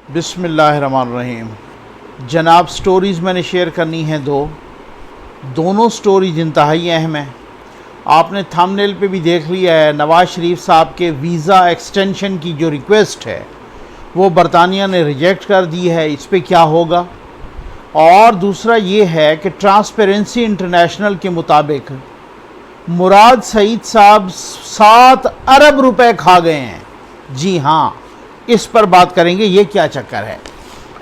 बिस्मिल्लाहिर्रहमानिर्रहीम। जनाब, स्टोरीज़ मैंने शेयर करनी है दोनों स्टोरीज इंतहाई अहम है। आपने थंबनेल पे भी देख लिया है, नवाज़ शरीफ साहब के वीज़ा एक्सटेंशन की जो रिक्वेस्ट है वो बरतानिया ने रिजेक्ट कर दी है। इस पे क्या होगा? और दूसरा ये है कि ट्रांसपेरेंसी इंटरनेशनल के मुताबिक मुराद सईद साहब 7 अरब रुपए खा गए हैं। जी हाँ, इस पर बात करेंगे, ये क्या चक्कर है।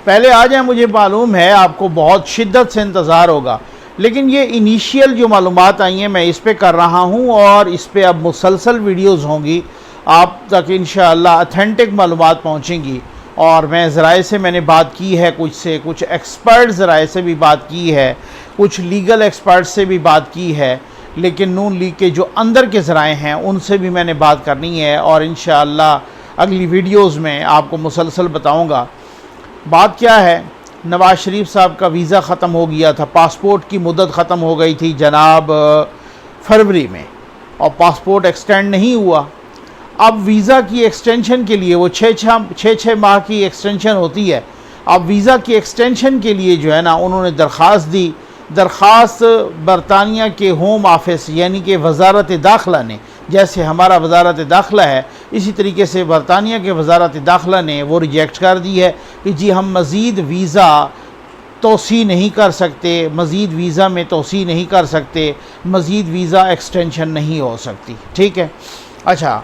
पहले आ जाए, मुझे मालूम है आपको बहुत शिद्दत से इंतज़ार होगा, लेकिन ये इनिशियल जो मालूमात आई हैं मैं इस पे कर रहा हूँ और इस पे अब मुसलसल वीडियोस होंगी, आप तक इंशाअल्लाह अथेंटिक मालूमात पहुँचेंगी। और मैं ज़राए से मैंने बात की है, कुछ एक्सपर्ट ज़राए से भी बात की है, कुछ लीगल एक्सपर्ट से भी बात की है, लेकिन नून लीग के जो अंदर के ज़राए हैं उनसे भी मैंने बात करनी है और इंशाअल्लाह अगली वीडियोज़ में आपको मुसलसल बताऊँगा। बात क्या है, नवाज़ शरीफ साहब का वीज़ा ख़त्म हो गया था, पासपोर्ट की मुद्दत ख़त्म हो गई थी जनाब फरवरी में, और पासपोर्ट एक्सटेंड नहीं हुआ। अब वीज़ा की एक्सटेंशन के लिए वो छः माह की एक्सटेंशन होती है। अब वीज़ा की एक्सटेंशन के लिए जो है ना, उन्होंने दरख्वास्त दी। दरख्वास्त बरतानिया के होम ऑफिस यानी कि वजारत दाखिला ने, जैसे हमारा वजारत दाखिला है इसी तरीके से बरतानिया के वजारत दाखिला ने वो रिजेक्ट कर दी है कि जी हम मज़ीद वीज़ा तोसी नहीं कर सकते, मज़ीद वीज़ा में तोसी नहीं कर सकते, मज़ीद वीज़ा एक्सटेंशन नहीं हो सकती। ठीक है। अच्छा,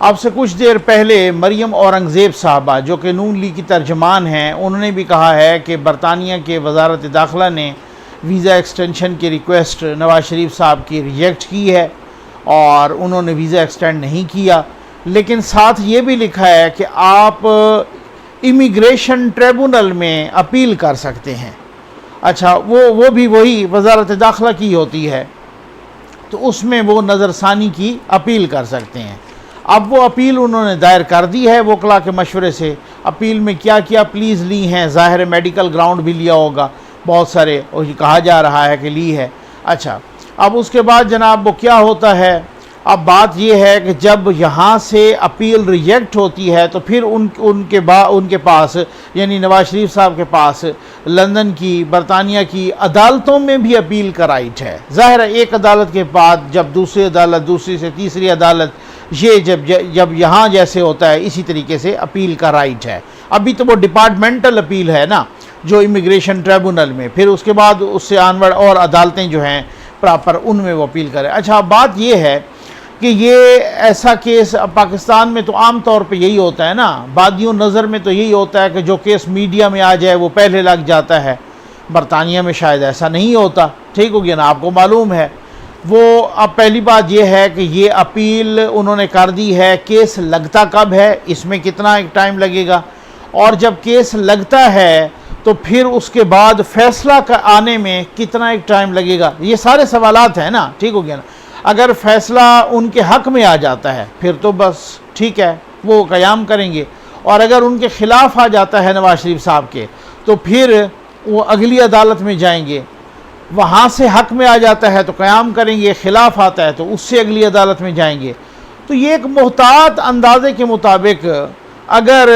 अब से कुछ देर पहले मरियम औरंगज़ेब साहबा जो कि नून लीग की तर्जमान हैं, उन्होंने भी कहा है कि बरतानिया के वजारत दाखिला ने वीज़ा एक्सटेंशन की रिक्वेस्ट नवाज़ शरीफ साहब की रिजेक्ट की है और उन्होंने वीज़ा एक्सटेंड नहीं किया। लेकिन साथ ये भी लिखा है कि आप इमिग्रेशन ट्रिब्यूनल में अपील कर सकते हैं। अच्छा, वो भी वही वजारत दाखिला की होती है, तो उसमें वो नज़रसानी की अपील कर सकते हैं। अब वो अपील उन्होंने दायर कर दी है वकला के मशवरे से। अपील में क्या क्या प्लीज़ ली हैं, ज़ाहिर मेडिकल ग्राउंड भी लिया होगा, बहुत सारे और कहा जा रहा है कि ली है। अच्छा, अब उसके बाद जनाब वो क्या होता है, अब बात ये है कि जब यहाँ से अपील रिजेक्ट होती है तो फिर उनके पास यानी नवाज़ शरीफ साहब के पास लंदन की, बरतानिया की अदालतों में भी अपील का राइट है। ज़ाहिर है एक अदालत के बाद जब दूसरी अदालत, दूसरी से तीसरी अदालत, ये जब यहाँ जैसे होता है इसी तरीके से अपील का राइट है। अभी तो वो डिपार्टमेंटल अपील है ना, जो इमिग्रेशन ट्रिब्यूनल में, फिर उसके बाद उससे आनवर्ड और अदालतें जो हैं प्रॉपर उनमें वो अपील करें। अच्छा, बात ये है कि ये ऐसा केस अब पाकिस्तान में तो आम तौर पे यही होता है ना, बादियों नज़र में तो यही होता है कि जो केस मीडिया में आ जाए वो पहले लग जाता है। बरतानिया में शायद ऐसा नहीं होता। ठीक हो गया ना, आपको मालूम है। वो अब पहली बात ये है कि ये अपील उन्होंने कर दी है, केस लगता कब है, इसमें कितना टाइम लगेगा, और जब केस लगता है तो फिर उसके बाद फैसला का आने में कितना एक टाइम लगेगा, ये सारे सवालात हैं ना। ठीक हो गया ना। अगर फ़ैसला उनके हक़ में आ जाता है फिर तो बस ठीक है, वो क़याम करेंगे, और अगर उनके ख़िलाफ़ आ जाता है नवाज़ शरीफ साहब के तो फिर वो अगली अदालत में जाएंगे, वहाँ से हक़ में आ जाता है तो क़याम करेंगे, ख़िलाफ़ आता है तो उससे अगली अदालत में जाएंगे। तो ये एक मुहतात अंदाज़े के मुताबिक अगर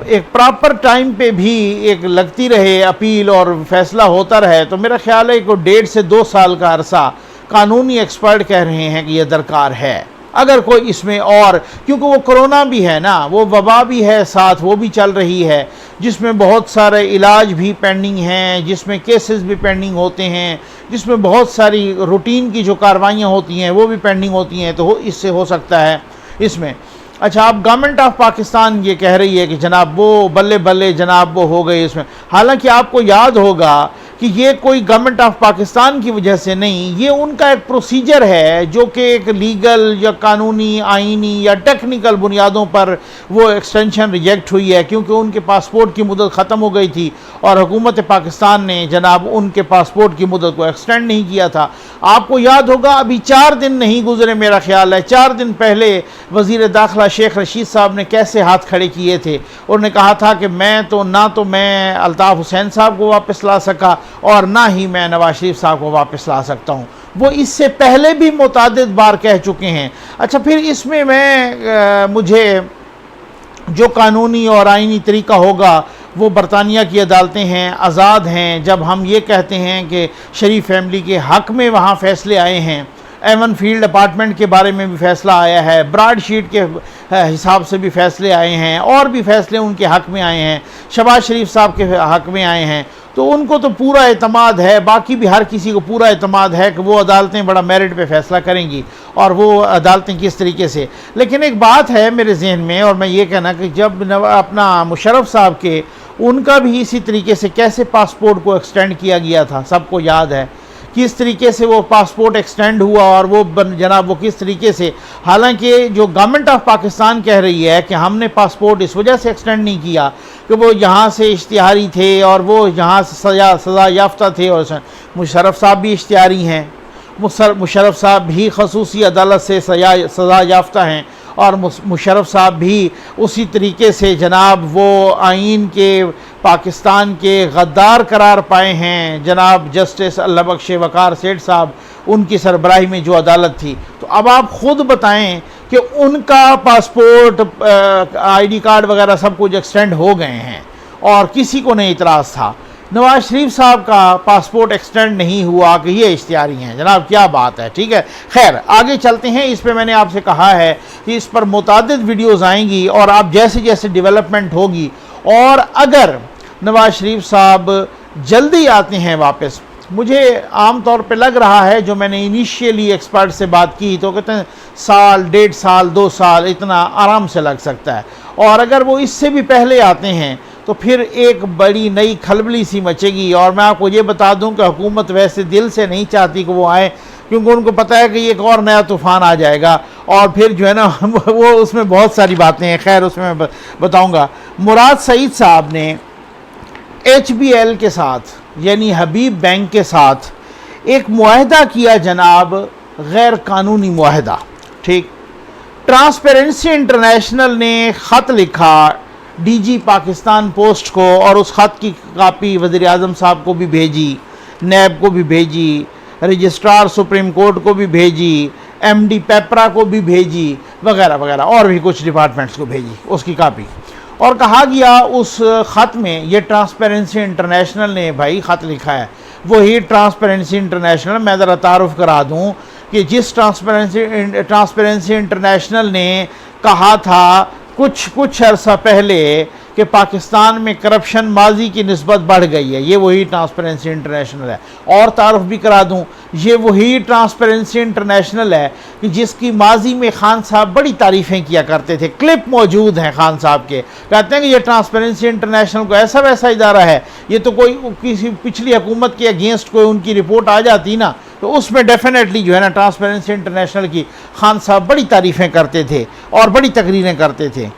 एक प्रॉपर टाइम पे भी एक लगती रहे अपील और फ़ैसला होता रहे तो मेरा ख़्याल है कि 1.5 से 2 साल का अरसा कानूनी एक्सपर्ट कह रहे हैं कि यह दरकार है। अगर कोई इसमें, और क्योंकि वो कोरोना भी है ना, वो वबा भी है साथ, वो भी चल रही है, जिसमें बहुत सारे इलाज भी पेंडिंग हैं, जिसमें केसेस भी पेंडिंग होते हैं, जिसमें बहुत सारी रूटीन की जो कार्रवाइयाँ होती हैं वो भी पेंडिंग होती हैं, तो इससे हो सकता है इसमें। अच्छा, अब गवर्नमेंट ऑफ पाकिस्तान ये कह रही है कि जनाब वो बल्ले बल्ले जनाब वो हो गए इसमें। हालांकि आपको याद होगा कि ये कोई गवर्नमेंट ऑफ पाकिस्तान की वजह से नहीं, ये उनका एक प्रोसीजर है जो कि एक लीगल या कानूनी, आइनी या टेक्निकल बुनियादों पर वो एक्सटेंशन रिजेक्ट हुई है, क्योंकि उनके पासपोर्ट की मुद्दत ख़त्म हो गई थी और हुकूमत पाकिस्तान ने जनाब उनके पासपोर्ट की मुद्दत को एक्सटेंड नहीं किया था। आपको याद होगा अभी 4 दिन नहीं गुजरे, मेरा ख्याल है 4 दिन पहले वज़ीर दाखिला शेख रशीद साहब ने कैसे हाथ खड़े किए थे। उन्होंने कहा था कि मैं अल्ताफ़ हुसैन साहब को वापस ला सका और ना ही मैं नवाज़ शरीफ साहब को वापस ला सकता हूँ। वो इससे पहले भी मुतादिद बार कह चुके हैं। अच्छा, फिर इसमें मुझे जो कानूनी और आइनी तरीका होगा वो बरतानिया की अदालतें हैं, आज़ाद हैं। जब हम ये कहते हैं कि शरीफ फैमिली के हक़ में वहाँ फ़ैसले आए हैं, एवन फील्ड अपार्टमेंट के बारे में भी फ़ैसला आया है, ब्राड शीट के हिसाब से भी फ़ैसले आए हैं, और भी फ़ैसले उनके हक़ में आए हैं, शहबाज शरीफ साहब के हक़ में आए हैं, तो उनको तो पूरा एतमाद है, बाकी भी हर किसी को पूरा एतमाद है कि वो अदालतें बड़ा मेरिट पे फ़ैसला करेंगी और वो अदालतें किस तरीके से। लेकिन एक बात है मेरे जहन में, और मैं ये कहना कि जब अपना मुशर्रफ साहब के, उनका भी इसी तरीके से कैसे पासपोर्ट को एक्सटेंड किया गया था, सबको याद है किस तरीके से वो पासपोर्ट एक्सटेंड हुआ, और वो जनाब वो किस तरीके से, हालांकि जो गवर्नमेंट ऑफ पाकिस्तान कह रही है कि हमने पासपोर्ट इस वजह से एक्सटेंड नहीं किया कि वो यहाँ से इश्तिहारी थे और वो यहाँ से सज़ा याफ्ता थे, और मुशर्रफ साहब भी इश्तिहारी हैं, मुशर्रफ साहब भी खसूसी अदालत से सज़ा याफ्ता हैं, और मुशर्रफ साहब भी उसी तरीके से जनाब वो आइन के पाकिस्तान के गद्दार करार पाए हैं जनाब जस्टिस अल्लाह बख्श वकार सेठ साहब, उनकी सरबराही में जो अदालत थी। तो अब आप ख़ुद बताएं कि उनका पासपोर्ट आईडी कार्ड वगैरह सब कुछ एक्सटेंड हो गए हैं और किसी को नहीं इतराज़ था। नवाज शरीफ साहब का पासपोर्ट एक्सटेंड नहीं हुआ कि ये इश्तिहारी हैं जनाब, क्या बात है। ठीक है, खैर आगे चलते हैं। इस पे मैंने आपसे कहा है कि इस पर मुतादिद वीडियोज़ आएंगी और आप जैसे जैसे डेवलपमेंट होगी, और अगर नवाज शरीफ साहब जल्दी आते हैं वापस, मुझे आम तौर पे लग रहा है, जो मैंने इनिशियली एक्सपर्ट से बात की तो कहते हैं साल, 1.5 साल, 2 साल इतना आराम से लग सकता है, और अगर वो इससे भी पहले आते हैं तो फिर एक बड़ी नई खलबली सी मचेगी। और मैं आपको ये बता दूं कि हुकूमत वैसे दिल से नहीं चाहती कि वो आए, क्योंकि उनको पता है कि एक और नया तूफ़ान आ जाएगा और फिर जो है ना वो उसमें बहुत सारी बातें हैं, खैर उसमें मैं बताऊँगा। मुराद सईद साहब ने HBL के साथ यानी हबीब बैंक के साथ एक मुआहदा किया जनाब, गैर कानूनी मुआहदा। ठीक, ट्रांसपेरेंसी इंटरनेशनल ने ख़त लिखा DG पाकिस्तान पोस्ट को, और उस ख़त की कापी वज़ीर आज़म साहब को भी भेजी, नैब को भी भेजी, रजिस्ट्रार सुप्रीम कोर्ट को भी भेजी, MD पेपरा को भी भेजी, वगैरह वगैरह, और भी कुछ डिपार्टमेंट्स को भेजी उसकी कापी। और कहा गया उस ख़त में, ये ट्रांसपेरेंसी इंटरनेशनल ने भाई ख़त लिखा है, वही ट्रांसपेरेंसी इंटरनेशनल। मैं ज़रा तारुफ़ करा दूँ कि जिस ट्रांसपेरेंसी इंटरनेशनल ने कहा था कुछ अरसा पहले कि पाकिस्तान में करप्शन माजी की निस्बत बढ़ गई है, ये वही ट्रांसपेरेंसी इंटरनेशनल है। और तारुफ भी करा दूं, ये वही ट्रांसपेरेंसी इंटरनेशनल है कि जिसकी माजी में खान साहब बड़ी तारीफ़ें किया करते थे। क्लिप मौजूद हैं खान साहब के, कहते हैं कि ये ट्रांसपेरेंसी इंटरनेशनल को ऐसा वैसा इदारा है, ये तो कोई किसी पिछली हुकूमत के अगेंस्ट कोई उनकी रिपोर्ट आ जाती ना, तो उसमें डेफिनेटली जो है ना ट्रांसपेरेंसी इंटरनेशनल की खान साहब बड़ी तारीफ़ें करते थे और बड़ी तकरीरें करते थे।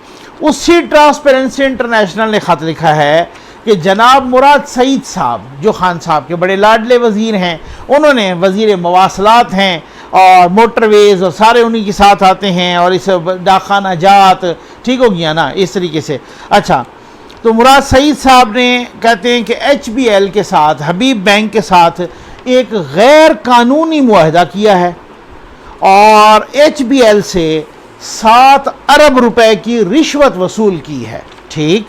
उसी ट्रांसपेरेंसी इंटरनेशनल ने ख़त लिखा है कि जनाब मुराद सईद साहब, जो खान साहब के बड़े लाडले वज़ीर हैं, उन्होंने वज़ीर मवासलात हैं और मोटरवेज़ और सारे उन्हीं के साथ आते हैं, और इस डाखाना जात, ठीक हो गया ना, इस तरीके से। अच्छा, तो मुराद सईद साहब ने कहते हैं कि HBL के साथ, हबीब बैंक के साथ एक गैर कानूनी मुआहदा किया है और HBL से 7 अरब रुपए की रिश्वत वसूल की है। ठीक,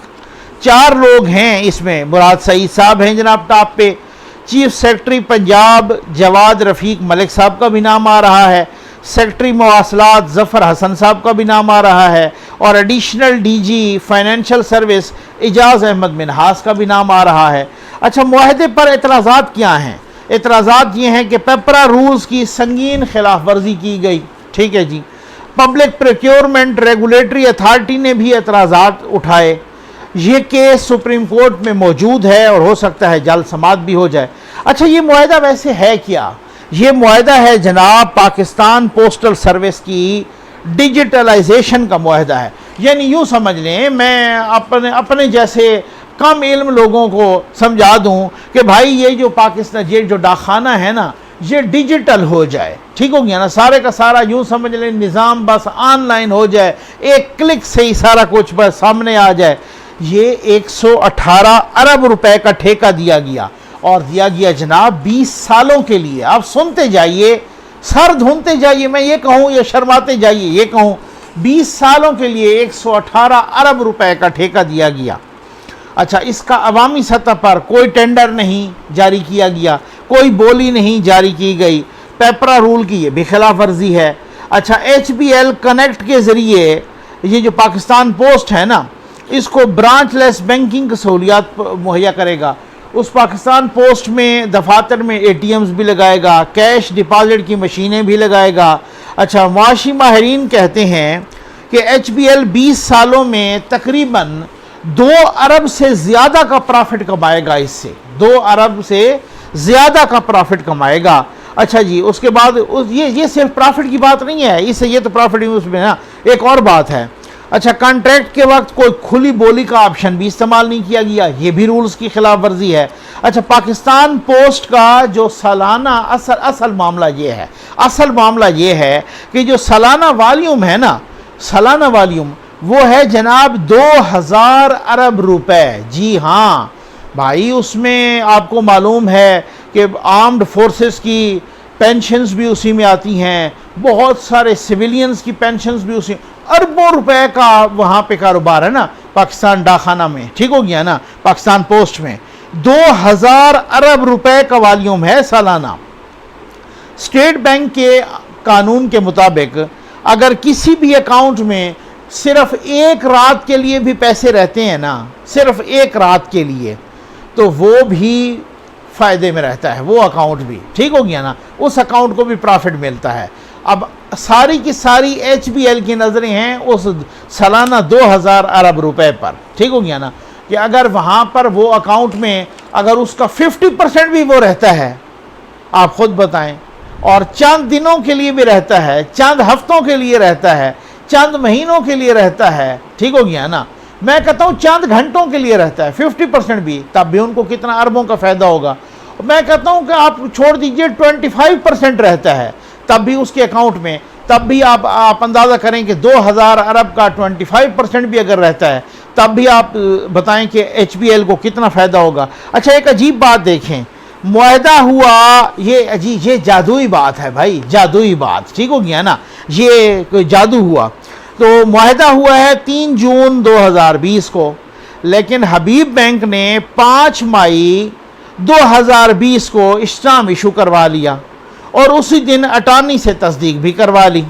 4 लोग हैं इसमें। मुराद सईद साहब हैं जनाब टॉप पे, चीफ सेक्रेटरी पंजाब जवाद रफ़ीक मलिक साहब का भी नाम आ रहा है, सेक्रेटरी मवासलात ज़फ़र हसन साहब का भी नाम आ रहा है, और एडिशनल DG फाइनेंशियल सर्विस एजाज़ अहमद मिनहास का भी नाम आ रहा है। अच्छा, मुआहदे पर एतराज़ात क्या हैं? एतराज़ात ये हैं कि पेपरा रूल्स की संगीन खिलाफ वर्जी की गई। ठीक है जी। पब्लिक प्रोक्योरमेंट रेगुलेटरी अथॉरिटी ने भी एतराज़ात उठाए। ये केस सुप्रीम कोर्ट में मौजूद है और हो सकता है जल्द समाअत भी हो जाए। अच्छा, ये मुआहदा वैसे है क्या? ये मुआहदा है जनाब पाकिस्तान पोस्टल सर्विस की डिजिटलाइजेशन का मुआहदा है। यानी यूँ समझ लें, मैं अपने जैसे कम इल्म लोगों को समझा दूं कि भाई ये जो पाकिस्तान, ये जो डाकखाना है ना, ये डिजिटल हो जाए। ठीक हो गया ना, सारे का सारा यूँ समझ लें निज़ाम बस ऑनलाइन हो जाए, एक क्लिक से ही सारा कुछ बस सामने आ जाए। ये 118 अरब रुपए का ठेका दिया गया, और दिया गया जनाब 20 सालों के लिए। आप सुनते जाइए, सर धुनते जाइए, मैं ये कहूँ या शर्माते जाइए ये कहूँ 20 सालों के लिए 118 अरब रुपए का ठेका दिया गया। अच्छा, इसका अवामी सतह पर कोई टेंडर नहीं जारी किया गया, कोई बोली नहीं जारी की गई। पेपरा रूल की ये भी खिलाफ वर्जी है। अच्छा, HBL कनेक्ट के ज़रिए ये जो पाकिस्तान पोस्ट है ना, इसको ब्रांचलेस बैंकिंग की सहूलियात मुहैया करेगा। उस पाकिस्तान पोस्ट में दफातर में ATMs भी लगाएगा, कैश डिपॉजिट की मशीनें भी लगाएगा। अच्छा, मुआशी माहिरीन कहते हैं कि HBL 20 सालों में तकरीबन 2 अरब से ज़्यादा का प्रॉफिट कमाएगा। इससे 2 अरब से ज़्यादा का प्रॉफिट कमाएगा। अच्छा जी, उसके बाद ये सिर्फ प्रॉफिट की बात नहीं है, इससे ये तो प्रॉफिट उसमें ना एक और बात है। अच्छा, कॉन्ट्रैक्ट के वक्त कोई खुली बोली का ऑप्शन भी इस्तेमाल नहीं किया गया, ये भी रूल्स की खिलाफ वर्जी है। अच्छा, पाकिस्तान पोस्ट का जो सालाना असल मामला ये है कि जो सालाना वॉल्यूम है ना, सालाना वॉल्यूम वो है जनाब 2000 अरब रुपए। जी हाँ भाई, उसमें आपको मालूम है कि आर्म्ड फोर्सेस की पेंशन्स भी उसी में आती हैं, बहुत सारे सिविलियंस की पेंशन्स भी उसी, अरबों रुपए का वहाँ पे कारोबार है ना पाकिस्तान डाकखाना में। ठीक हो गया ना, पाकिस्तान पोस्ट में 2000 अरब रुपए का वॉल्यूम है सालाना। स्टेट बैंक के कानून के मुताबिक अगर किसी भी अकाउंट में सिर्फ एक रात के लिए भी पैसे रहते हैं ना, सिर्फ एक रात के लिए, तो वो भी फ़ायदे में रहता है, वो अकाउंट भी। ठीक हो गया ना, उस अकाउंट को भी प्रॉफिट मिलता है। अब सारी की सारी HBL की नज़रें हैं उस सालाना 2000 अरब रुपए पर। ठीक हो गया ना, कि अगर वहाँ पर वो अकाउंट में अगर उसका 50% भी वो रहता है, आप ख़ुद बताएं, और चंद दिनों के लिए भी रहता है, चंद हफ्तों के लिए रहता है, चंद महीनों के लिए रहता है। ठीक हो गया ना, मैं कहता हूँ चंद घंटों के लिए रहता है 50% भी, तब भी उनको कितना अरबों का फ़ायदा होगा। मैं कहता हूँ कि आप छोड़ दीजिए 25% रहता है तब भी उसके अकाउंट में, तब भी आप अंदाज़ा करें कि 2000 अरब का 25% भी अगर रहता है, तब भी आप बताएं कि HBL को कितना फ़ायदा होगा। अच्छा, एक अजीब बात देखें, मुआहदा हुआ, ये जादुई बात है भाई, जादुई बात। ठीक हो गया ना, ये कोई जादू हुआ। तो मुआहदा हुआ है 3 जून 2020 को, लेकिन हबीब बैंक ने 5 मई 2020 को इस्टाम इशू करवा लिया और उसी दिन अटॉर्नी से तस्दीक भी करवा ली।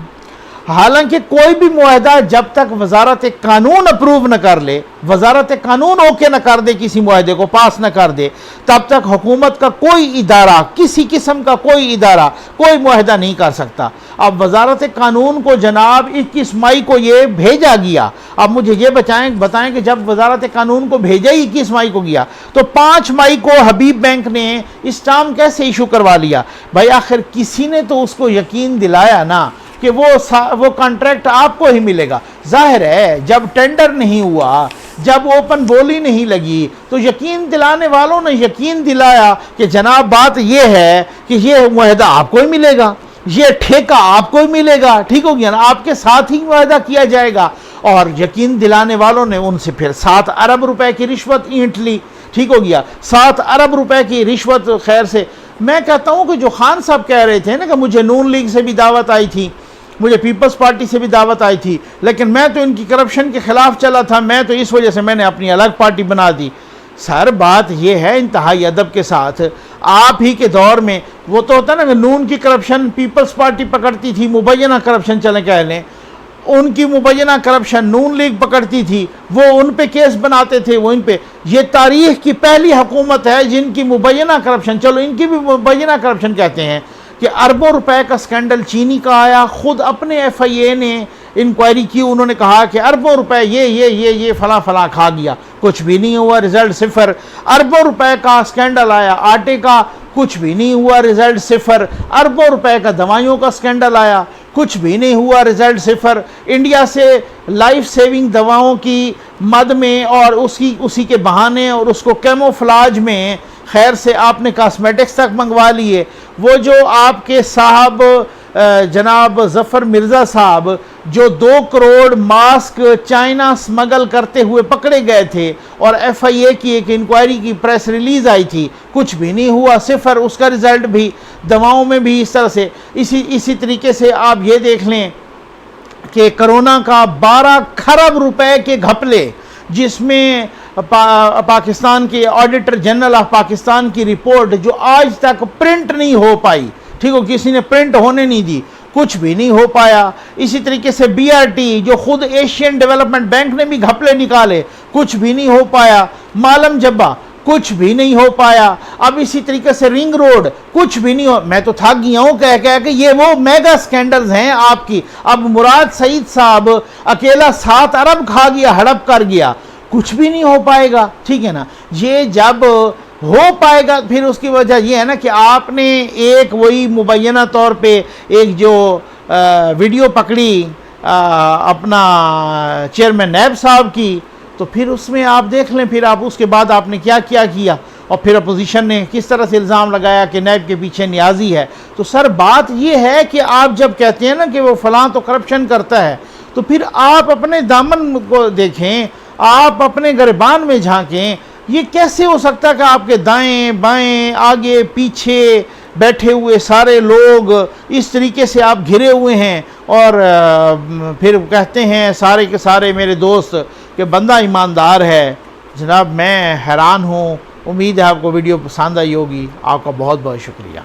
हालांकि कोई भी मुआहदा जब तक वजारत कानून अप्रूव न कर ले, वजारत कानून ओके न कर दे, किसी मुआहदे को पास न कर दे, तब तक हुकूमत का कोई इदारा, किसी किस्म का कोई इदारा कोई मुआहदा नहीं कर सकता। अब वजारत कानून को जनाब 21 मई को ये भेजा गया। अब मुझे ये बताएं कि जब वजारत कानून को भेजा ही 21 मई को गया, तो 5 मई को हबीब बैंक ने इस्टाम कैसे इशू करवा लिया? भाई आखिर किसी ने तो उसको यकीन दिलाया ना कि वो कॉन्ट्रैक्ट आपको ही मिलेगा। जाहिर है जब टेंडर नहीं हुआ, जब ओपन बोली नहीं लगी, तो यकीन दिलाने वालों ने यकीन दिलाया कि जनाब बात ये है कि ये मुआहदा आपको ही मिलेगा, ये ठेका आपको ही मिलेगा। ठीक हो गया ना, आपके साथ ही मुआहदा किया जाएगा। और यकीन दिलाने वालों ने उनसे फिर 7 अरब रुपए की रिश्वत ईंट ली। ठीक हो गया, 7 अरब रुपए की रिश्वत। खैर से मैं कहता हूँ कि जो खान साहब कह रहे थे ना कि मुझे नून लीग से भी दावत आई थी, मुझे पीपल्स पार्टी से भी दावत आई थी, लेकिन मैं तो इनकी करप्शन के ख़िलाफ़ चला था, मैं तो इस वजह से मैंने अपनी अलग पार्टी बना दी। सर बात यह है इंतहाई अदब के साथ, आप ही के दौर में वो तो होता ना कि नून की करप्शन पीपल्स पार्टी पकड़ती थी, मुबैना करप्शन चले कह लें, उनकी मुबैना करप्शन नून लीग पकड़ती थी, वो उन पे केस बनाते थे, वो इन पे। ये तारीख़ की पहली हुकूमत है जिनकी मुबैना करप्शन, चलो इनकी भी मुबैना करप्शन कहते हैं, कि अरबों रुपए का स्कैंडल चीनी का आया। खुद अपने FIA ने इंक्वायरी की, उन्होंने कहा कि अरबों रुपए ये फला फला खा गया, कुछ भी नहीं हुआ, रिजल्ट 0। अरबों रुपए का स्कैंडल आया आटे का, कुछ भी नहीं हुआ, रिजल्ट 0। अरबों रुपए का दवाइयों का स्कैंडल आया, कुछ भी नहीं हुआ, रिजल्ट 0। इंडिया से लाइफ सेविंग दवाओं की मद में और उसी के बहाने और उसको कैमोफ्लाज में खैर से आपने कॉस्मेटिक्स तक मंगवा लिए। वो जो आपके साहब जनाब ज़फ़र मिर्ज़ा साहब जो 2 करोड़ मास्क चाइना स्मगल करते हुए पकड़े गए थे और FIA की एक इंक्वायरी की प्रेस रिलीज़ आई थी, कुछ भी नहीं हुआ, 0। उसका रिज़ल्ट भी दवाओं में भी इस तरह से। इसी तरीके से आप ये देख लें कि कोरोना का 12 खरब रुपए के घपले, जिसमें पाकिस्तान के ऑडिटर जनरल ऑफ पाकिस्तान की रिपोर्ट जो आज तक प्रिंट नहीं हो पाई, ठीक हो, किसी ने प्रिंट होने नहीं दी, कुछ भी नहीं हो पाया। इसी तरीके से BRT जो खुद एशियन डेवलपमेंट बैंक ने भी घपले निकाले, कुछ भी नहीं हो पाया। मालम जब्बा, कुछ भी नहीं हो पाया। अब इसी तरीके से रिंग रोड, कुछ भी नहीं हो। मैं तो थक गया हूं कह कह के ये वो मेगा स्कैंडल्स हैं आपकी। अब मुराद सईद साहब अकेला 7 अरब खा गया, हड़प कर गया, कुछ भी नहीं हो पाएगा, ठीक है ना। ये जब हो पाएगा, फिर उसकी वजह यह है ना कि आपने एक वही मुबैना तौर पे एक जो वीडियो पकड़ी अपना चेयरमैन नैब साहब की, तो फिर उसमें आप देख लें, फिर आप उसके बाद आपने क्या क्या किया, और फिर अपोजिशन ने किस तरह से इल्ज़ाम लगाया कि नैब के पीछे न्याजी है। तो सर बात ये है कि आप जब कहते हैं ना कि वो फलां तो करप्शन करता है, तो फिर आप अपने दामन को देखें, आप अपने गिरबान में झांकें। ये कैसे हो सकता है कि आपके दाएं बाएं आगे पीछे बैठे हुए सारे लोग इस तरीके से आप घिरे हुए हैं, और फिर कहते हैं सारे के सारे मेरे दोस्त कि बंदा ईमानदार है। जनाब मैं हैरान हूँ। उम्मीद है आपको वीडियो पसंद आई होगी। आपका बहुत बहुत शुक्रिया।